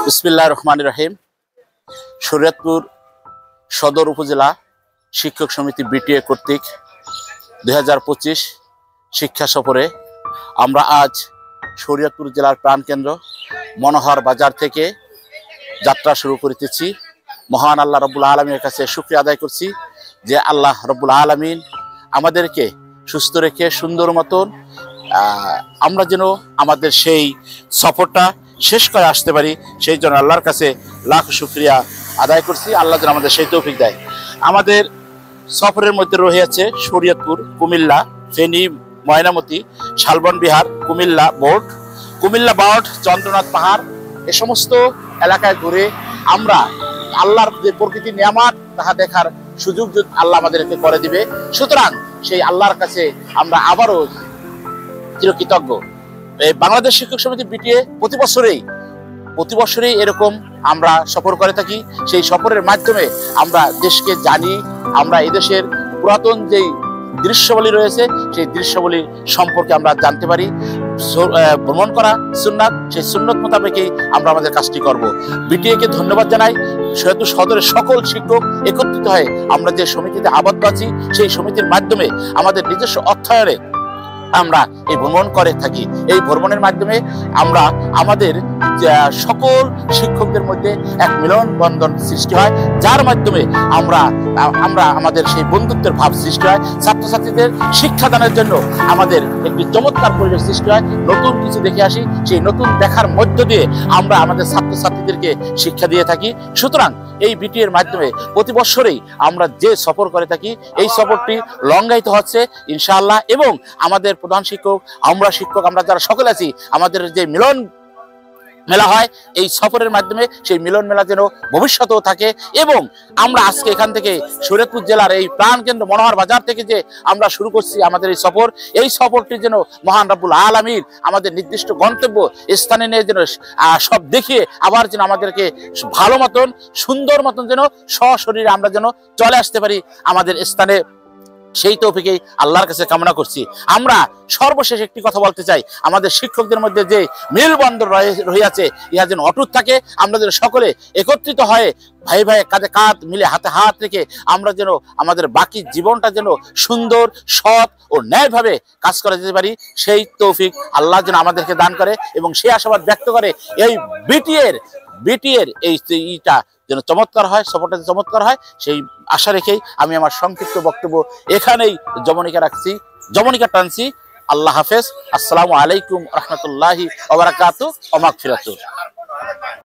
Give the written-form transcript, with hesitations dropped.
বিসমিল্লাহির রহমানির রহিম। শরীয়তপুর সদর উপজেলা শিক্ষক সমিতি বিটিএ কর্তৃক 2025 শিক্ষা সফরে আমরা আজ শরীয়তপুর জেলার প্রাণকেন্দ্র মনোহর বাজার থেকে যাত্রা শুরু করিতেছি। মহান আল্লাহ রব্বুল আলামিনের কাছে শুকরিয়া আদায় করছি যে আল্লাহ রব্বুল আলামিন আমাদেরকে সুস্থ রেখে সুন্দর মতন আমরা যেন আমাদের সেই সফরটা শেষ করে আসতে পারি, সেই জন্য আল্লাহর কাছে লাখ শুকরিয়া আদায় করছি। আল্লাহ যেন আমাদের সেই তৌফিক দেয়। আমাদের সফরের মধ্যে রয়েছে শরীয়তপুর, কুমিল্লা, ফেনী, ময়নামতি, শালবন বিহার, কুমিল্লা বোর্ড, চন্দ্রনাথ পাহাড়, এ সমস্ত এলাকায় ঘুরে আমরা আল্লাহর যে প্রকৃতি নিয়ামত তাহা দেখার সুযোগ আল্লাহ আমাদেরকে করে দিবে। সুতরাং সেই আল্লাহর কাছে আমরা আবারও চিরকৃতজ্ঞ। বাংলাদেশ শিক্ষক সমিতি বিটিএ প্রতি বছরেই এরকম আমরা সফর করে থাকি। সেই সফরের মাধ্যমে আমরা দেশকে জানি, আমরা এদেশের পুরাতন যেই দৃশ্যাবলী রয়েছে সেই দৃশ্যাবলী সম্পর্কে আমরা জানতে পারি। ভ্রমণ করা সুন্নাত, সেই সুন্নত মোতাবেকই আমরা আমাদের কাজটি করব। বিটিএ কে ধন্যবাদ জানাই। শরীয়তপুর সদরের সকল শিক্ষক একত্রিত হয়ে আমরা যে সমিতিতে আবদ্ধ আছি, সেই সমিতির মাধ্যমে আমাদের নিজস্ব অর্থায়নে আমরা এই ভ্রমণ করে থাকি। এই ভ্রমণের মাধ্যমে আমরা আমাদের সকল শিক্ষকদের মধ্যে এক মিলন বন্ধন সৃষ্টি হয়, যার মাধ্যমে আমরা আমাদের সেই বন্ধুত্বের ভাব সৃষ্টি হয়। ছাত্রছাত্রীদের শিক্ষাদানের জন্য আমাদের একটি চমৎকার পরিবেশ সৃষ্টি হয়। নতুন কিছু দেখে আসি, সেই নতুন দেখার মধ্য দিয়ে আমরা আমাদের ছাত্রছাত্রীদেরকে শিক্ষা দিয়ে থাকি। সুতরাং এই বিটিএর মাধ্যমে প্রতি বছরেই আমরা যে সফর করে থাকি, এই সফরটি লঙ্ঘায়িত হচ্ছে ইনশাআল্লাহ। এবং আমাদের প্রধান শিক্ষক, আমরা যারা সকলে আছি, আমাদের যে মিলন মেলা হয় এই সফরের মাধ্যমে, সেই মিলন মেলা যেন ভবিষ্যতেও থাকে। এবং আমরা আজকে এখান থেকে শরীয়তপুর জেলার এই প্রাণকেন্দ্র মনোহর বাজার থেকে যে আমরা শুরু করছি আমাদের এই সফরটি যেন মহান রব্বুল আলামিন আমাদের নির্দিষ্ট গন্তব্য স্থানে নিয়ে যেন সব দেখিয়ে আবার যেন আমাদেরকে ভালো মতন সুন্দর মতন যেন সশরীরে আমরা যেন চলে আসতে পারি আমাদের স্থানে, সেই তৌফিকেই আল্লাহর কাছে কামনা করছি। আমরা সর্বশেষ একটি কথা বলতে চাই, আমাদের শিক্ষকদের মধ্যে যে মেলবন্ধন রহিয়াছে ইহা যেন অটুট থাকে। আমরা যেন সকলে একত্রিত হয়ে ভাই কাঁধে কাঁধ মিলে হাতে হাত রেখে আমরা যেন আমাদের বাকি জীবনটা যেন সুন্দর, সৎ ও ন্যায়ভাবে কাজ করে যেতে পারি, সেই তৌফিক আল্লাহ যেন আমাদেরকে দান করে। এবং সেই আশাবাদ ব্যক্ত করে এই বিটিএর এইটা যেন চমৎকার হয়, সফরটা চমৎকার হয়, সেই আশা রেখেই আমি আমার সংক্ষিপ্ত বক্তব্য এখানেই জমনিকা টানছি। আল্লাহ হাফেজ। আসসালামু আলাইকুম রহমতুল্লাহি ওয়া বারাকাতুহু ওয়া মাগফিরাতুহু।